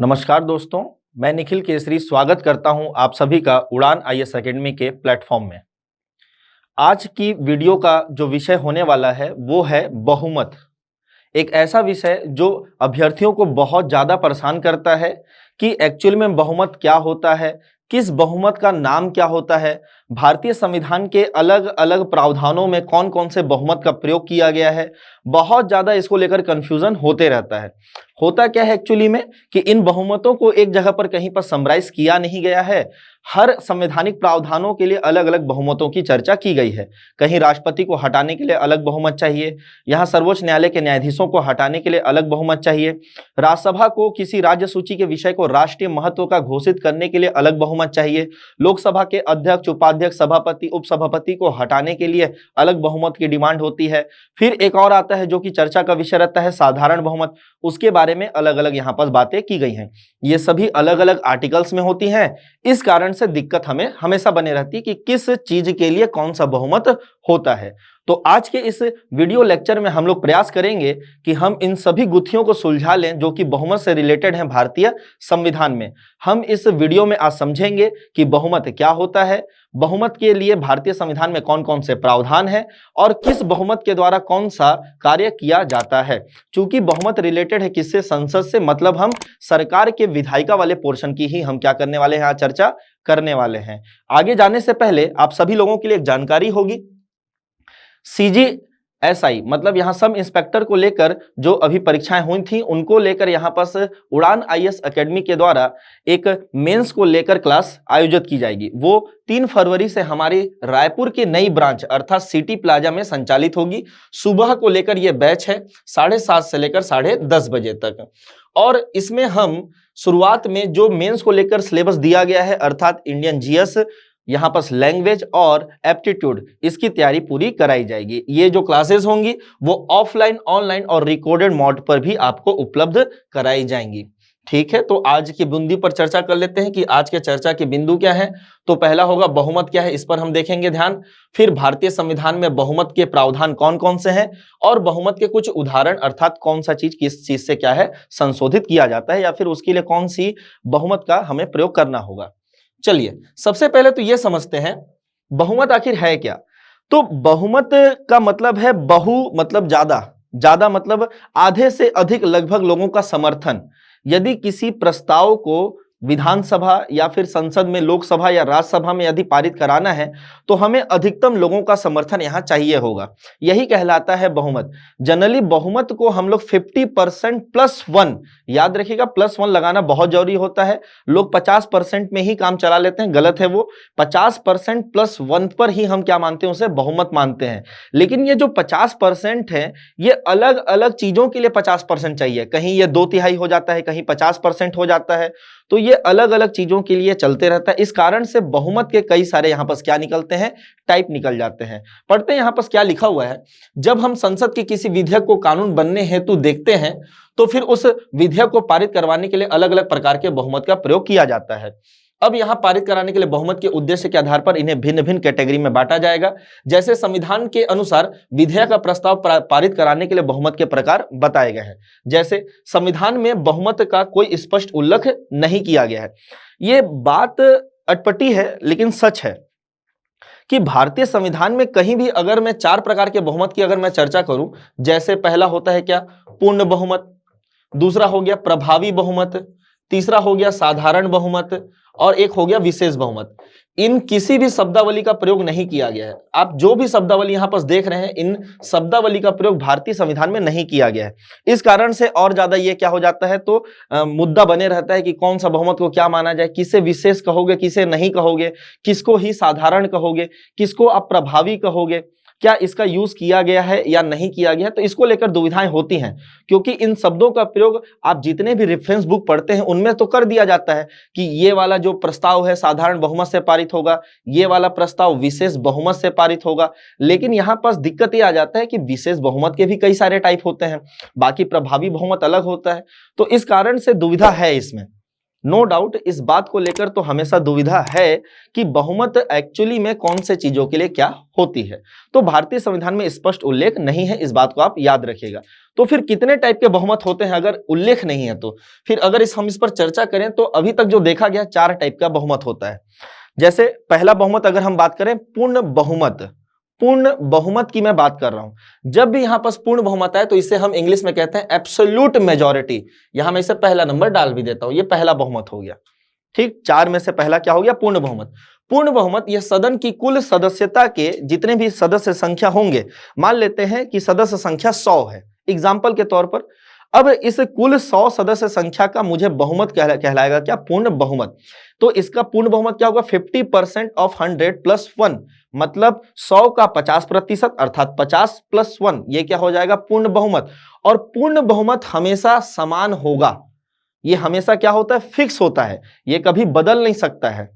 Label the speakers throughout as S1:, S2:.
S1: नमस्कार दोस्तों, मैं निखिल केसरी स्वागत करता हूं आप सभी का उड़ान आईएएस एकेडमी के प्लेटफॉर्म में। आज की वीडियो का जो विषय होने वाला है वो है बहुमत। एक ऐसा विषय जो अभ्यर्थियों को बहुत ज़्यादा परेशान करता है कि एक्चुअल में बहुमत क्या होता है, किस बहुमत का नाम क्या होता है, भारतीय संविधान के अलग अलग प्रावधानों में कौन कौन से बहुमत का प्रयोग किया गया है। बहुत ज़्यादा इसको लेकर कन्फ्यूज़न होते रहता है। होता क्या है एक्चुअली में कि इन बहुमतों को एक जगह पर कहीं पर समराइज किया नहीं गया है। हर संवैधानिक प्रावधानों के लिए अलग अलग बहुमतों की चर्चा की गई है। कहीं राष्ट्रपति को हटाने के लिए अलग बहुमत चाहिए, यहाँ सर्वोच्च न्यायालय के न्यायाधीशों को हटाने के लिए अलग बहुमत चाहिए, राज्यसभा को किसी राज्य सूची के विषय को राष्ट्रीय महत्व का घोषित करने के लिए अलग बहुमत चाहिए, लोकसभा के अध्यक्ष, उपाध्यक्ष, सभापति, उपसभापति को हटाने के लिए अलग बहुमत की डिमांड होती है। फिर एक और आता है जो कि चर्चा का विषय रहता है साधारण बहुमत, उसके बारे में अलग अलग यहाँ पर बातें की गई हैं। ये सभी अलग अलग आर्टिकल्स में होती हैं। इस कारण से दिक्कत हमें हमेशा बने रहती है कि किस चीज के लिए कौन सा बहुमत होता है। तो आज के इस वीडियो लेक्चर में हम लोग प्रयास करेंगे कि हम इन सभी गुत्थियों को सुलझा लें जो कि बहुमत से रिलेटेड हैं भारतीय संविधान में। हम इस वीडियो में आज समझेंगे कि बहुमत क्या होता है, बहुमत के लिए भारतीय संविधान में कौन कौन से प्रावधान है और किस बहुमत के द्वारा कौन सा कार्य किया जाता है। चूंकि बहुमत रिलेटेड है किससे, संसद से, मतलब हम सरकार के विधायिका वाले पोर्शन की ही हम क्या करने वाले हैं, आज चर्चा करने वाले हैं। आगे जाने से पहले आप सभी लोगों के लिए एक जानकारी होगी, CGSI मतलब यहाँ सब इंस्पेक्टर को लेकर जो अभी परीक्षाएं हुई थी उनको लेकर यहाँ पास उड़ान आईएएस एकेडमी के द्वारा एक मेंस को लेकर क्लास आयोजित की जाएगी। वो 3 फरवरी से हमारी रायपुर की नई ब्रांच अर्थात सिटी प्लाजा में संचालित होगी। सुबह को लेकर ये बैच है 7:30 से लेकर 10:30 बजे तक। और इसमें हम शुरुआत में जो मेंस को लेकर सिलेबस दिया गया है अर्थात इंडियन जीएस, यहाँ पर लैंग्वेज और एप्टीट्यूड, इसकी तैयारी पूरी कराई जाएगी। ये जो क्लासेस होंगी वो ऑफलाइन, ऑनलाइन और रिकॉर्डेड मोड पर भी आपको उपलब्ध कराई जाएंगी। ठीक है, तो आज की बिंदु पर चर्चा कर लेते हैं कि आज के चर्चा की बिंदु क्या है। तो पहला होगा बहुमत क्या है, इस पर हम देखेंगे ध्यान। फिर भारतीय संविधान में बहुमत के प्रावधान कौन कौन से हैं और बहुमत के कुछ उदाहरण अर्थात कौन सा चीज किस चीज से क्या है संशोधित किया जाता है या फिर उसके लिए कौन सी बहुमत का हमें प्रयोग करना होगा। चलिए सबसे पहले तो यह समझते हैं बहुमत आखिर है क्या। तो बहुमत का मतलब है बहु मतलब ज्यादा, ज्यादा मतलब आधे से अधिक लगभग लोगों का समर्थन। यदि किसी प्रस्ताव को विधानसभा या फिर संसद में, लोकसभा या राज्यसभा में यदि पारित कराना है तो हमें अधिकतम लोगों का समर्थन यहां चाहिए होगा, यही कहलाता है बहुमत। जनरली बहुमत को हम लोग 50% +1, याद रखिएगा +1 लगाना बहुत जरूरी होता है। लोग 50% में ही काम चला लेते हैं, गलत है वो। 50% +1 पर ही हम क्या मानते हैं, उसे बहुमत मानते हैं। लेकिन ये जो 50% है ये अलग अलग चीजों के लिए 50% चाहिए, कहीं ये 2/3 हो जाता है, कहीं 50% हो जाता है, तो ये अलग अलग चीजों के लिए चलते रहता है। इस कारण से बहुमत के कई सारे यहां पर क्या निकलते हैं, टाइप निकल जाते हैं। पढ़ते हैं यहां पर क्या लिखा हुआ है। जब हम संसद के किसी विधेयक को कानून बनने हेतु देखते हैं तो फिर उस विधेयक को पारित करवाने के लिए अलग अलग प्रकार के बहुमत का प्रयोग किया जाता है। अब यहां पारित कराने के लिए बहुमत के उद्देश्य के आधार पर इन्हें भिन्न भिन्न कैटेगरी में बांटा जाएगा। जैसे संविधान के अनुसार विधेयक का प्रस्ताव पारित कराने के लिए बहुमत के प्रकार बताए गए हैं। जैसे संविधान में बहुमत का कोई स्पष्ट उल्लेख नहीं किया गया है। ये बात अटपटी है लेकिन सच है कि भारतीय संविधान में कहीं भी अगर मैं 4 प्रकार के बहुमत की अगर मैं चर्चा करूं, जैसे पहला होता है क्या, पूर्ण बहुमत, दूसरा हो गया प्रभावी बहुमत, तीसरा हो गया साधारण बहुमत और एक हो गया विशेष बहुमत। इन किसी भी शब्दावली का प्रयोग नहीं किया गया है। आप जो भी शब्दावली यहां पर देख रहे हैं, इन शब्दावली का प्रयोग भारतीय संविधान में नहीं किया गया है। इस कारण से और ज्यादा ये क्या हो जाता है, तो मुद्दा बने रहता है कि कौन सा बहुमत को क्या माना जाए, किसे विशेष कहोगे, किसे नहीं कहोगे, किसको ही साधारण कहोगे, किसको आप प्रभावी कहोगे, क्या इसका यूज किया गया है या नहीं किया गया है। तो इसको लेकर दुविधाएं होती हैं, क्योंकि इन शब्दों का प्रयोग आप जितने भी रेफरेंस बुक पढ़ते हैं उनमें तो कर दिया जाता है कि ये वाला जो प्रस्ताव है साधारण बहुमत से पारित होगा, ये वाला प्रस्ताव विशेष बहुमत से पारित होगा। लेकिन यहाँ पास दिक्कत ये आ जाता है कि विशेष बहुमत के भी कई सारे टाइप होते हैं, बाकी प्रभावी बहुमत अलग होता है। तो इस कारण से दुविधा है इसमें। नो डाउट इस बात को लेकर तो हमेशा दुविधा है कि बहुमत एक्चुअली में कौन से चीजों के लिए क्या होती है। तो भारतीय संविधान में स्पष्ट उल्लेख नहीं है, इस बात को आप याद रखिएगा। तो फिर कितने टाइप के बहुमत होते हैं अगर उल्लेख नहीं है तो? फिर अगर हम इस पर चर्चा करें तो अभी तक जो देखा गया 4 टाइप का बहुमत होता है। जैसे पहला बहुमत अगर हम बात करें पूर्ण बहुमत, पूर्ण बहुमत की मैं बात कर रहा हूं। जब भी यहां पास पूर्ण बहुमत है तो इसे हम इंग्लिश में कहते हैं एब्सोल्यूट मेजॉरिटी। यहां मैं इसे पहला नंबर डाल भी देता हूं, यह पहला बहुमत हो गया। ठीक, 4 में से पहला क्या हो गया? पूर्ण बहुमत। पूर्ण बहुमत यह सदन की कुल सदस्यता के जितने भी सदस्य संख्या होंगे, मान लेते हैं कि सदस्य संख्या 100 है एग्जाम्पल के तौर पर। अब इस कुल 100 सदस्य संख्या का मुझे बहुमत कहलाएगा क्या? पूर्ण बहुमत। तो इसका पूर्ण बहुमत क्या होगा? 50% ऑफ 100 प्लस 1, मतलब 100 का 50% अर्थात 50 प्लस 1, ये क्या हो जाएगा? पूर्ण बहुमत। और पूर्ण बहुमत हमेशा समान होगा, ये हमेशा क्या होता है? फिक्स होता है, ये कभी बदल नहीं सकता है।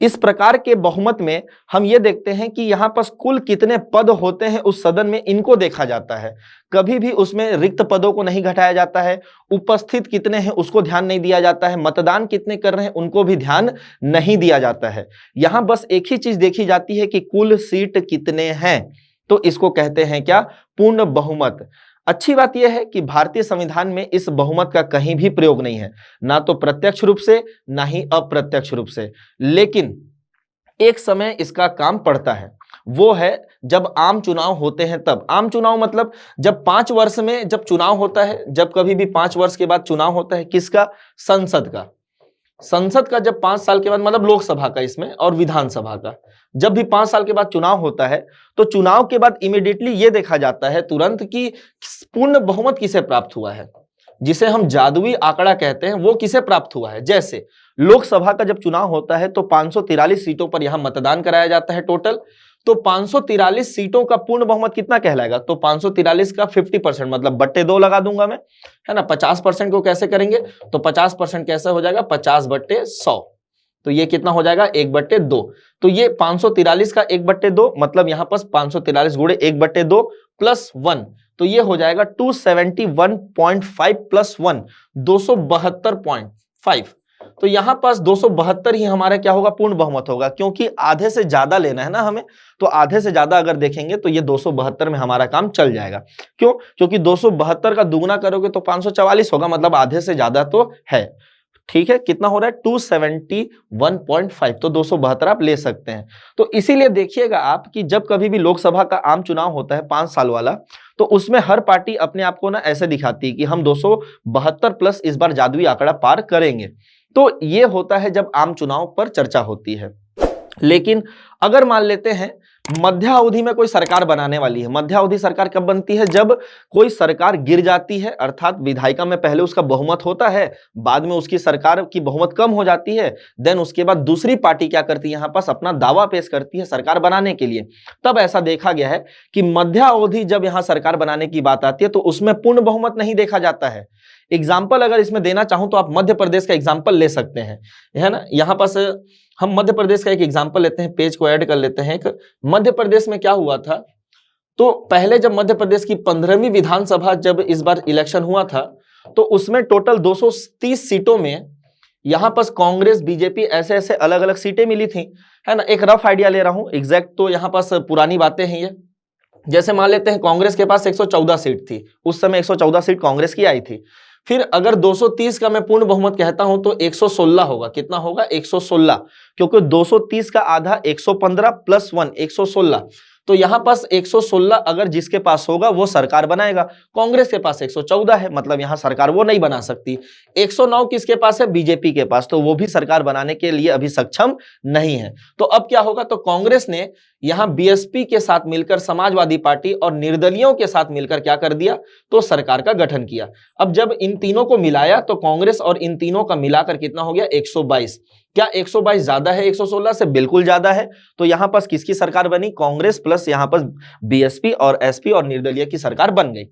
S1: इस प्रकार के बहुमत में हम ये देखते हैं कि यहां पर कुल कितने पद होते हैं उस सदन में, इनको देखा जाता है। कभी भी उसमें रिक्त पदों को नहीं घटाया जाता है, उपस्थित कितने हैं उसको ध्यान नहीं दिया जाता है, मतदान कितने कर रहे हैं उनको भी ध्यान नहीं दिया जाता है। यहां बस एक ही चीज देखी जाती है कि कुल सीट कितने हैं, तो इसको कहते हैं क्या? पूर्ण बहुमत। अच्छी बात यह है कि भारतीय संविधान में इस बहुमत का कहीं भी प्रयोग नहीं है, ना तो प्रत्यक्ष रूप से ना ही अप्रत्यक्ष रूप से, लेकिन एक समय इसका काम पड़ता है, वो है जब आम चुनाव होते हैं तब। आम चुनाव मतलब जब 5 वर्ष में जब चुनाव होता है, जब कभी भी 5 वर्ष के बाद चुनाव होता है, किसका? संसद का। संसद का जब 5 साल के बाद, मतलब लोकसभा का इसमें और विधानसभा का, जब भी 5 साल के बाद चुनाव होता है तो चुनाव के बाद इमीडिएटली ये देखा जाता है तुरंत कि पूर्ण बहुमत किसे प्राप्त हुआ है, जिसे हम जादुई आंकड़ा कहते हैं, वो किसे प्राप्त हुआ है। जैसे लोकसभा का जब चुनाव होता है तो 543 सीटों पर यहां मतदान कराया जाता है टोटल, तो 543 सीटों का पूर्ण बहुमत कितना कहलाएगा? तो 543 का 50% मतलब बट्टे 2 लगा दूंगा मैं, है ना। 50% को कैसे करेंगे? तो 50% कैसे हो जाएगा? 50/100, तो ये कितना हो जाएगा? 1/2। तो ये 543 का 1/2 मतलब यहां पर 543 गुणे 1/2 प्लस 1, तो ये हो जाएगा 271.5 प्लस 1, 272.5। तो यहां पास 272 ही हमारा क्या होगा? पूर्ण बहुमत होगा, क्योंकि आधे से ज्यादा लेना है ना हमें, तो आधे से ज्यादा अगर देखेंगे तो ये 272 में हमारा काम चल जाएगा। क्यों? क्योंकि 272 का दुगुना करोगे तो 544 होगा, मतलब आधे से ज्यादा तो है। ठीक है, कितना हो रहा है? 271.5, तो 272 आप ले सकते हैं। तो इसीलिए देखिएगा आप कि जब कभी भी लोकसभा का आम चुनाव होता है 5 साल वाला, तो उसमें हर पार्टी अपने आप को ना ऐसे दिखाती है कि हम 272 प्लस इस बार जादुई आंकड़ा पार करेंगे। तो ये होता है जब आम चुनाव पर चर्चा होती है। लेकिन अगर मान लेते हैं मध्यावधि में कोई सरकार बनाने वाली है, मध्यावधि सरकार कब बनती है? जब कोई सरकार गिर जाती है, अर्थात विधायिका में पहले उसका बहुमत होता है, बाद में उसकी सरकार की बहुमत कम हो जाती है, देन उसके बाद दूसरी पार्टी क्या करती है? यहां पास अपना दावा पेश करती है सरकार बनाने के लिए। तब ऐसा देखा गया है कि मध्यावधि जब यहां सरकार बनाने की बात आती है तो उसमें पूर्ण बहुमत नहीं देखा जाता है। एग्जाम्पल अगर इसमें देना चाहूं तो आप मध्य प्रदेश का एग्जाम्पल ले सकते हैं, है ना। यहां पास हम मध्य प्रदेश का एक एग्जाम्पल लेते हैं, पेज को ऐड कर लेते हैं। मध्य प्रदेश में क्या हुआ था? तो पहले जब मध्य प्रदेश की 15वीं विधानसभा जब इस बार इलेक्शन हुआ था, तो उसमें टोटल 230 सीटों में यहां पर कांग्रेस, बीजेपी ऐसे ऐसे अलग अलग सीटें मिली थी, है ना। एक रफ आइडिया ले रहा हूं, एग्जैक्ट तो यहां पास पुरानी बातें हैं ये। जैसे मान लेते हैं कांग्रेस के पास 114 सीट थी, उस समय 114 सीट कांग्रेस की आई थी। फिर अगर 230 का मैं पूर्ण बहुमत कहता हूं तो 116 होगा। कितना होगा? 116, क्योंकि 230 का आधा 115 प्लस 1 116, तो यहां पास 116 अगर जिसके पास होगा वो सरकार बनाएगा। कांग्रेस के पास 114 है, मतलब यहां सरकार वो नहीं बना सकती। 109 किसके पास है? बीजेपी के पास, तो वो भी सरकार बनाने के लिए अभी सक्षम नहीं है। तो अब क्या होगा? तो कांग्रेस ने यहां बीएसपी के साथ मिलकर समाजवादी पार्टी और निर्दलियों के साथ मिलकर क्या कर दिया? तो सरकार का गठन किया। अब जब इन तीनों को मिलाया तो कांग्रेस और इन तीनों का मिलाकर कितना हो गया? 122। क्या 122 ज्यादा है 116 से? बिल्कुल ज्यादा है। तो यहां पास किसकी सरकार बनी? कांग्रेस प्लस यहां पास बीएसपी और एसपी और निर्दलीय की सरकार बन गई।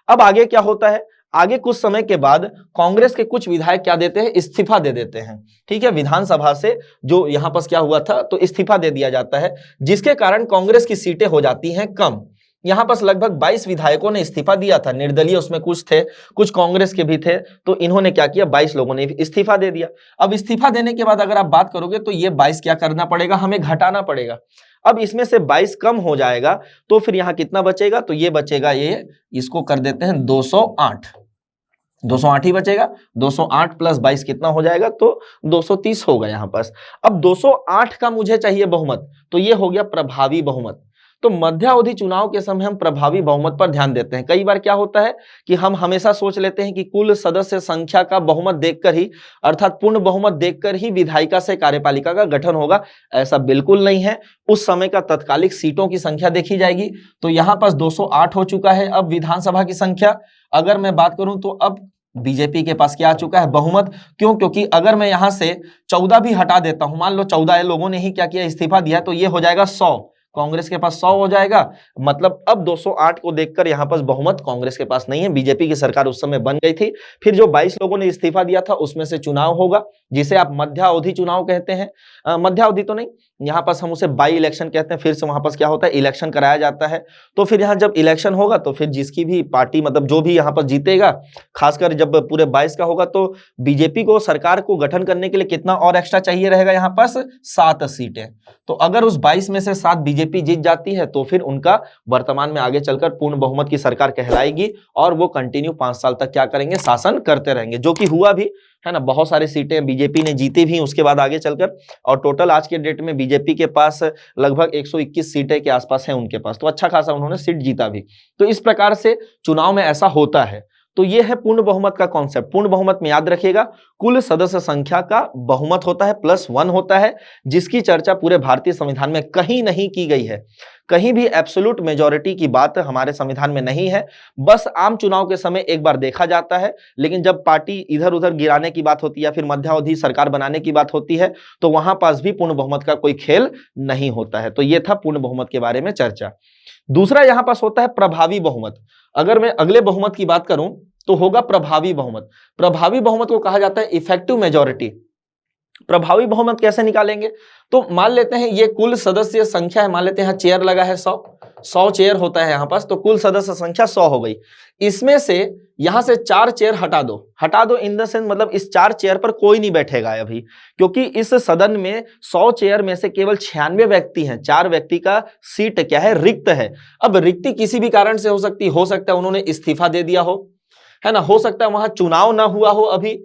S1: अब आगे क्या होता है? आगे कुछ समय के बाद कांग्रेस के कुछ विधायक क्या देते हैं? इस्तीफा दे देते हैं। ठीक है, विधानसभा से जो यहां पास क्या हुआ था, तो इस्तीफा दे दिया जाता है, जिसके कारण कांग्रेस की सीटें हो जाती हैं कम। यहां पर लगभग 22 विधायकों ने इस्तीफा दिया था, निर्दलीय उसमें कुछ थे, कुछ कांग्रेस के भी थे, तो इन्होंने क्या किया, 22 लोगों ने इस्तीफा दे दिया। अब इस्तीफा देने के बाद अगर आप बात करोगे तो ये 22 क्या करना पड़ेगा, हमें घटाना पड़ेगा। अब इसमें से 22 कम हो जाएगा तो फिर यहां कितना बचेगा, तो ये बचेगा, ये इसको कर देते हैं 208, 208 ही बचेगा। 208 प्लस 22 कितना हो जाएगा, तो 230 होगा यहां पास। अब 208 का मुझे चाहिए बहुमत, तो ये हो गया प्रभावी बहुमत। तो मध्यावधि चुनाव के समय हम प्रभावी बहुमत पर ध्यान देते हैं। कई बार क्या होता है कि हम हमेशा सोच लेते हैं कि कुल सदस्य संख्या का बहुमत देखकर ही, अर्थात पूर्ण बहुमत देखकर ही विधायिका से कार्यपालिका का गठन होगा। ऐसा बिल्कुल नहीं है। उस समय का तत्कालिक सीटों की संख्या देखी जाएगी। तो यहां पास 208 हो चुका है। अब विधानसभा की संख्या अगर मैं बात करूं तो अब बीजेपी के पास क्या आ चुका है, बहुमत। क्यों? क्योंकि अगर मैं यहां से 14 भी हटा देता हूं, मान लो 14 लोगों ने ही क्या किया, इस्तीफा दिया, तो ये हो जाएगा 100, कांग्रेस के पास 100 हो जाएगा। मतलब अब 208 को देखकर यहां पास बहुमत कांग्रेस के पास नहीं है, बीजेपी की सरकार उस समय बन गई थी। फिर जो 22 लोगों ने इस्तीफा दिया था उसमें से चुनाव होगा, जिसे आप मध्यावधि चुनाव कहते हैं। मध्यावधि तो नहीं, यहां पास हम उसे बाई इलेक्शन कहते हैं। फिर से वहां पास क्या होता है, इलेक्शन कराया जाता है। तो फिर यहां जब इलेक्शन होगा तो फिर जिसकी भी पार्टी, मतलब जो भी यहां पर जीतेगा, खासकर जब पूरे 22 का होगा, तो बीजेपी को, सरकार को गठन करने के लिए कितना और एक्स्ट्रा चाहिए रहेगा, यहां पास 7 सीटें। तो अगर उस 22 में से 7 बीजेपी जीत जाती है तो फिर उनका वर्तमान में आगे चलकर पूर्ण बहुमत की सरकार कहलाएगी और वो कंटिन्यू 5 साल तक क्या करेंगे, शासन करते रहेंगे, जो कि हुआ भी है ना। बहुत सारी सीटें बीजेपी ने जीती भी उसके बाद आगे चलकर, और टोटल आज के डेट में बीजेपी के पास लगभग 121 सीटें के आसपास है उनके पास। तो अच्छा खासा उन्होंने सीट जीता भी। तो इस प्रकार से चुनाव में ऐसा होता है। तो यह है पूर्ण बहुमत का कॉन्सेप्ट। पूर्ण बहुमत में याद रखिएगा, कुल सदस्य संख्या का बहुमत होता है प्लस 1 होता है, जिसकी चर्चा पूरे भारतीय संविधान में कहीं नहीं की गई है। कहीं भी एब्सोल्यूट मेजॉरिटी की बात हमारे संविधान में नहीं है। बस आम चुनाव के समय एक बार देखा जाता है, लेकिन जब पार्टी इधर उधर गिराने की बात होती है या फिर मध्यावधि सरकार बनाने की बात होती है, तो वहां पास भी पूर्ण बहुमत का कोई खेल नहीं होता है। तो यह था पूर्ण बहुमत के बारे में चर्चा। दूसरा यहां पास होता है प्रभावी बहुमत। अगर मैं अगले बहुमत की बात करूं तो होगा प्रभावी बहुमत। प्रभावी बहुमत को कहा जाता है इफेक्टिव मेजॉरिटी। प्रभावी बहुमत कैसे निकालेंगे, तो मान लेते हैं ये कुल सदस्य संख्या है, मान लेते हैं यहाँ चेयर लगा है 100 चेयर होता है यहाँ पास, तो कुल सदस्य संख्या 100 हो गई। इसमें से यहां से 4 चेयर हटा दो इन द सेंस, मतलब इस 4 चेयर पर कोई नहीं बैठेगा अभी, क्योंकि इस सदन में 100 चेयर में से केवल 96 व्यक्ति हैं। 4 व्यक्ति का सीट क्या है, रिक्त है। अब रिक्ति किसी भी कारण से हो सकता है उन्होंने इस्तीफा दे दिया हो, है ना, हो सकता है वहां चुनाव ना हुआ हो, अभी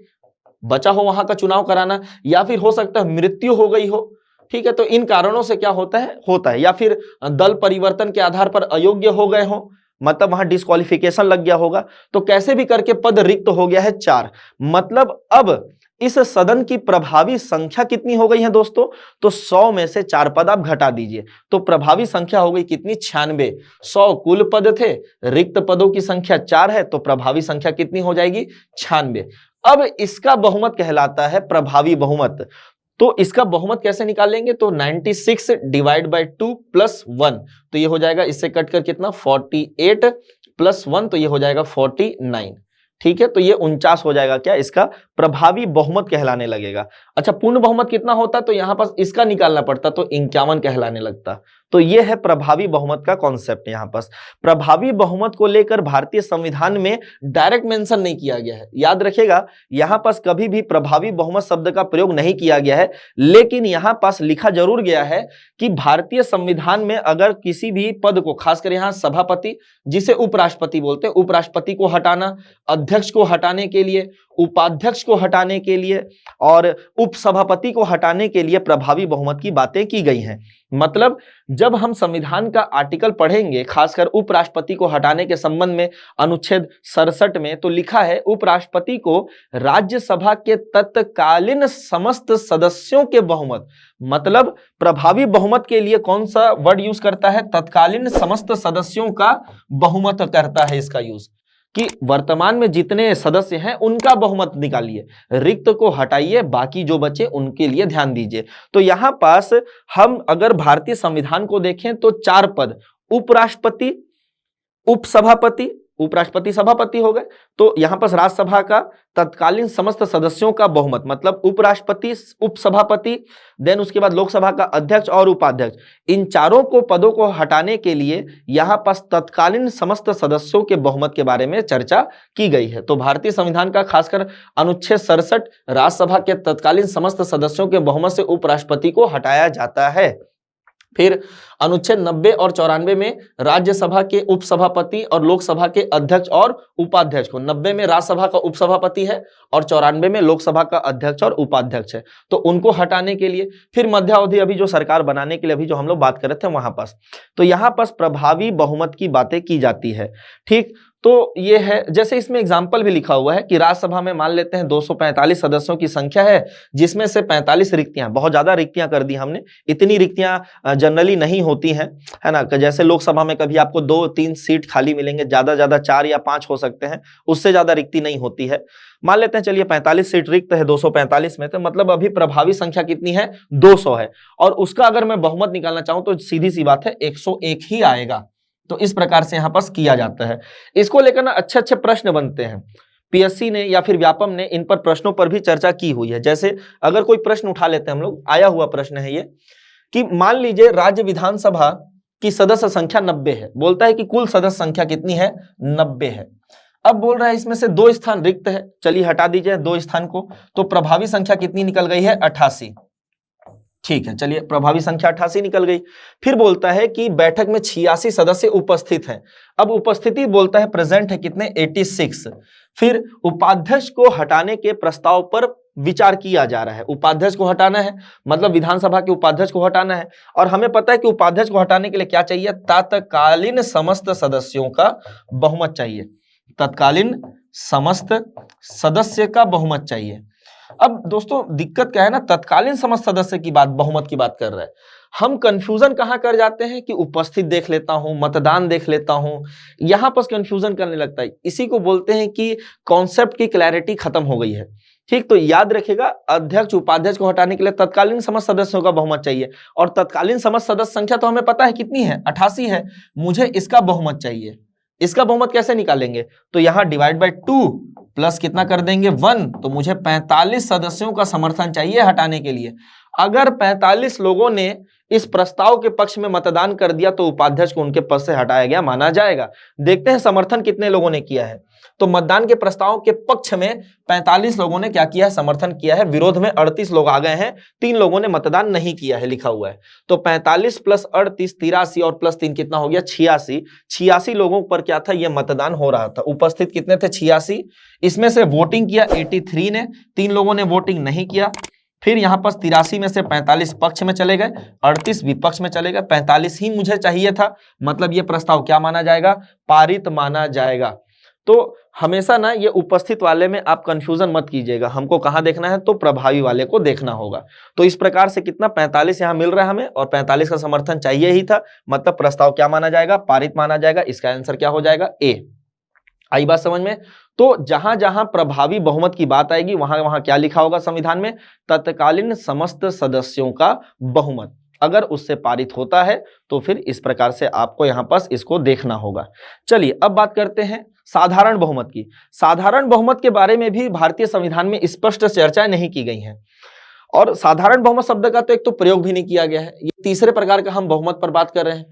S1: बचा हो वहां का चुनाव कराना, या फिर हो सकता है मृत्यु हो गई हो। ठीक है, तो इन कारणों से क्या होता है, या फिर दल परिवर्तन के आधार पर अयोग्य हो गए हो, मतलब वहां डिस्क्वालिफिकेशन लग गया होगा। तो कैसे भी करके पद रिक्त हो गया है 4। मतलब अब इस सदन की प्रभावी संख्या कितनी हो गई है दोस्तों, तो 100 में से 4 पद आप घटा दीजिए, तो प्रभावी संख्या हो गई कितनी, 96। 100 कुल पद थे, रिक्त पदों की संख्या 4 है, तो प्रभावी संख्या कितनी हो जाएगी, 96। अब इसका बहुमत कहलाता है प्रभावी बहुमत। तो इसका बहुमत कैसे निकालेंगे, तो 96 डिवाइड बाय 2 प्लस 1, तो ये हो जाएगा, इससे कट कर कितना, 48 प्लस 1, तो ये हो जाएगा 49। ठीक है, तो ये 49 हो जाएगा, क्या इसका प्रभावी बहुमत कहलाने लगेगा। अच्छा, पूर्ण बहुमत कितना होता, तो यहां पास इसका निकालना पड़ता, तो 51 कहलाने लगता। तो यह है प्रभावी बहुमत का कॉन्सेप्ट। यहां पास प्रभावी बहुमत को लेकर भारतीय संविधान में डायरेक्ट मेंशन नहीं किया गया है, याद रखिएगा। यहां पास कभी भी प्रभावी बहुमत शब्द का प्रयोग नहीं किया गया है, लेकिन यहां पास लिखा जरूर गया है कि भारतीय संविधान में अगर किसी भी पद को, खासकर यहां सभापति जिसे उपराष्ट्रपति बोलते हैं, उपराष्ट्रपति को हटाना, अध्यक्ष को हटाने के लिए, उपाध्यक्ष को हटाने के लिए और उपसभापति को हटाने के लिए प्रभावी बहुमत की बातें की गई हैं। मतलब जब हम संविधान का आर्टिकल पढ़ेंगे, खासकर उपराष्ट्रपति को हटाने के संबंध में अनुच्छेद 67 में, तो लिखा है उपराष्ट्रपति को राज्यसभा के तत्कालीन समस्त सदस्यों के बहुमत, मतलब प्रभावी बहुमत के लिए कौन सा वर्ड यूज करता है, तत्कालीन समस्त सदस्यों का बहुमत करता है इसका यूज, कि वर्तमान में जितने सदस्य हैं उनका बहुमत निकालिए, रिक्त को हटाइए, बाकी जो बचे उनके लिए ध्यान दीजिए। तो यहां पास हम अगर भारतीय संविधान को देखें तो 4 पद, उपराष्ट्रपति, उपसभापति, उपराष्ट्रपति सभापति हो गए। तो यहां पर राज्यसभा का तत्कालीन समस्त सदस्यों का बहुमत, मतलब उपराष्ट्रपति, उपसभापति, देन उसके बाद लोकसभा का अध्यक्ष और उपाध्यक्ष, इन चारों को पदों को हटाने के लिए यहां पर तत्कालीन समस्त सदस्यों के बहुमत के बारे में चर्चा की गई है। तो भारतीय संविधान का खासकर अनुच्छेद 67 राज्यसभा के तत्कालीन समस्त सदस्यों के बहुमत से उपराष्ट्रपति को हटाया जाता है। फिर अनुच्छेद 90 और 94 में राज्यसभा के उपसभापति और लोकसभा के अध्यक्ष और उपाध्यक्ष को, 90 में राज्यसभा का उपसभापति है और 94 में लोकसभा का अध्यक्ष और उपाध्यक्ष है, तो उनको हटाने के लिए फिर मध्यावधि अभी जो सरकार बनाने के लिए अभी जो हम लोग बात कर रहे थे वहां पास, तो यहां पास प्रभावी बहुमत की बातें की जाती है। ठीक, तो ये है, जैसे इसमें एग्जाम्पल भी लिखा हुआ है कि राज्यसभा में मान लेते हैं 245 सदस्यों की संख्या है, जिसमें से 45 रिक्तियां, बहुत ज्यादा रिक्तियां कर दी हमने, इतनी रिक्तियां जनरली नहीं होती हैं, है ना। जैसे लोकसभा में कभी आपको 2-3 सीट खाली मिलेंगे, ज्यादा 4 या 5 हो सकते हैं, उससे ज्यादा रिक्ति नहीं होती है। मान लेते हैं चलिए 45 सीट रिक्त है 245 में, तो मतलब अभी प्रभावी संख्या कितनी है, 200 है, और उसका अगर मैं बहुमत निकालना चाहूं तो सीधी सी बात है 101 ही आएगा। तो इस प्रकार से यहां पर किया जाता है। इसको लेकर ना अच्छे अच्छे प्रश्न बनते हैं, पीएससी ने या फिर व्यापम ने इन पर प्रश्नों पर भी चर्चा की हुई है। जैसे अगर कोई प्रश्न उठा लेते हैं हम लोग, आया हुआ प्रश्न है ये कि मान लीजिए राज्य विधानसभा की सदस्य संख्या 90 है, बोलता है कि कुल सदस्य संख्या कितनी है, 90 है। अब बोल रहा है इसमें से 2 स्थान रिक्त है, चलिए हटा दीजिए 2 स्थान को, तो प्रभावी संख्या कितनी निकल गई है, 88। ठीक है, चलिए प्रभावी संख्या 88 निकल गई। फिर बोलता है कि बैठक में 86 सदस्य उपस्थित हैं। अब उपस्थिति बोलता है प्रेजेंट है कितने, 86। फिर उपाध्यक्ष को हटाने के प्रस्ताव पर विचार किया जा रहा है। उपाध्यक्ष को हटाना है, मतलब विधानसभा के उपाध्यक्ष को हटाना है, और हमें पता है कि उपाध्यक्ष को हटाने के लिए क्या चाहिए, तत्कालीन समस्त सदस्यों का बहुमत चाहिए, तत्कालीन समस्त सदस्य का बहुमत चाहिए। अब दोस्तों दिक्कत क्या है ना, तत्कालीन समस्त सदस्य की बात, बहुमत की बात कर रहा है, हम कंफ्यूजन कहां कर जाते हैं कि उपस्थित देख लेता हूं, मतदान देख लेता हूं, यहां पर कंफ्यूजन करने लगता है। इसी को बोलते हैं कि कॉन्सेप्ट की क्लैरिटी खत्म हो गई है। ठीक, तो याद रखिएगा, अध्यक्ष उपाध्यक्ष को हटाने के लिए तत्कालीन समस्त सदस्यों का बहुमत चाहिए, और तत्कालीन समस्त सदस्य संख्या तो हमें पता है कितनी है, 88 है, मुझे इसका बहुमत चाहिए। इसका बहुमत कैसे निकालेंगे, तो यहां डिवाइड बाय 2 प्लस कितना कर देंगे, 1, तो मुझे 45 सदस्यों का समर्थन चाहिए हटाने के लिए। अगर 45 लोगों ने इस प्रस्ताव के पक्ष में मतदान कर दिया तो उपाध्यक्ष को उनके पद से हटाया गया माना जाएगा। देखते हैं समर्थन कितने लोगों ने किया है। तो मतदान के प्रस्ताव के पक्ष में 45 लोगों ने क्या किया है, समर्थन किया है। विरोध में 38 लोग आ गए हैं, 3 लोगों ने मतदान नहीं किया है, लिखा हुआ है। तो 45 प्लस 38 83 और प्लस 3 कितना हो गया, 86। 86 लोगों पर क्या था, यह मतदान हो रहा था। उपस्थित कितने थे, 86। इसमें से वोटिंग किया 83 ने, 3 लोगों ने वोटिंग नहीं किया। फिर यहां पर 83 में से 45 पक्ष में चले गए, 38 विपक्ष में चले गए, 45 ही मुझे चाहिए था, मतलब ये प्रस्ताव क्या माना जाएगा, पारित माना जाएगा। तो हमेशा ना ये उपस्थित वाले में आप कंफ्यूजन मत कीजिएगा, हमको कहां देखना है, तो प्रभावी वाले को देखना होगा। तो इस प्रकार से कितना 45 यहां मिल रहा है हमें, और 45 का समर्थन चाहिए ही था, मतलब प्रस्ताव क्या माना जाएगा, पारित माना जाएगा। इसका आंसर क्या हो जाएगा, ए। आई बात समझ में। तो जहां जहां प्रभावी बहुमत की बात आएगी वहां वहां क्या लिखा होगा संविधान में, तत्कालीन समस्त सदस्यों का बहुमत। अगर उससे पारित होता है तो फिर इस प्रकार से आपको यहां पास इसको देखना होगा। चलिए अब बात करते हैं साधारण बहुमत की। साधारण बहुमत के बारे में भी भारतीय संविधान में स्पष्ट चर्चाएं नहीं की गई हैं, और साधारण बहुमत शब्द का तो एक तो प्रयोग भी नहीं किया गया है। ये तीसरे प्रकार का हम बहुमत पर बात कर रहे हैं,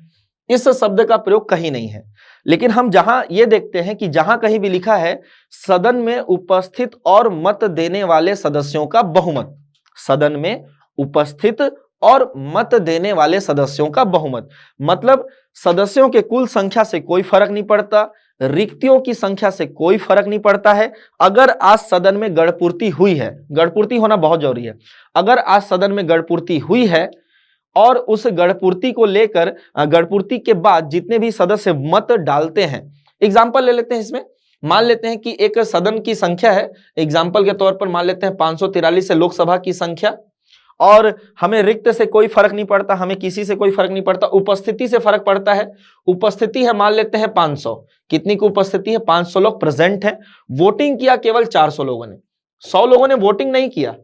S1: इस शब्द का प्रयोग कहीं नहीं है। लेकिन हम जहां ये देखते हैं कि जहां कहीं भी लिखा है सदन में उपस्थित और मत देने वाले सदस्यों का बहुमत, सदन में उपस्थित और मत देने वाले सदस्यों का बहुमत, मतलब सदस्यों के कुल संख्या से कोई फर्क नहीं पड़ता, रिक्तियों की संख्या से कोई फर्क नहीं पड़ता है। अगर आज सदन में गणपूर्ति हुई है, गणपूर्ति होना बहुत जरूरी है, अगर आज सदन में गणपूर्ति हुई है और उस गणपूर्ति को लेकर गणपूर्ति के बाद जितने भी सदस्य मत डालते हैं, एग्जाम्पल ले लेते हैं इसमें, मान लेते हैं कि एक सदन की संख्या है, एग्जाम्पल के तौर पर मान लेते हैं 543 है लोकसभा की संख्या, और हमें रिक्त से कोई फर्क नहीं पड़ता, हमें किसी से कोई फर्क नहीं पड़ता, उपस्थिति से फर्क पड़ता है। उपस्थिति है मान लेते हैं 500, कितनी की उपस्थिति है, 500 लोग प्रेजेंट हैं। वोटिंग किया केवल 400 लोगों ने, 100 लोगों ने वोटिंग नहीं किया,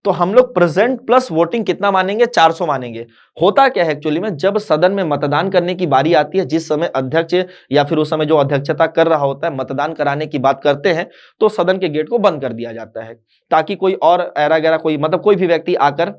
S1: तो हम लोग प्रेजेंट प्लस वोटिंग कितना मानेंगे, 400 मानेंगे। होता क्या है एक्चुअली में, जब सदन में मतदान करने की बारी आती है, जिस समय अध्यक्ष या फिर उस समय जो अध्यक्षता कर रहा होता है मतदान कराने की बात करते हैं, तो सदन के गेट को बंद कर दिया जाता है ताकि कोई और ऐरा गैरा कोई मतलब कोई भी व्यक्ति आकर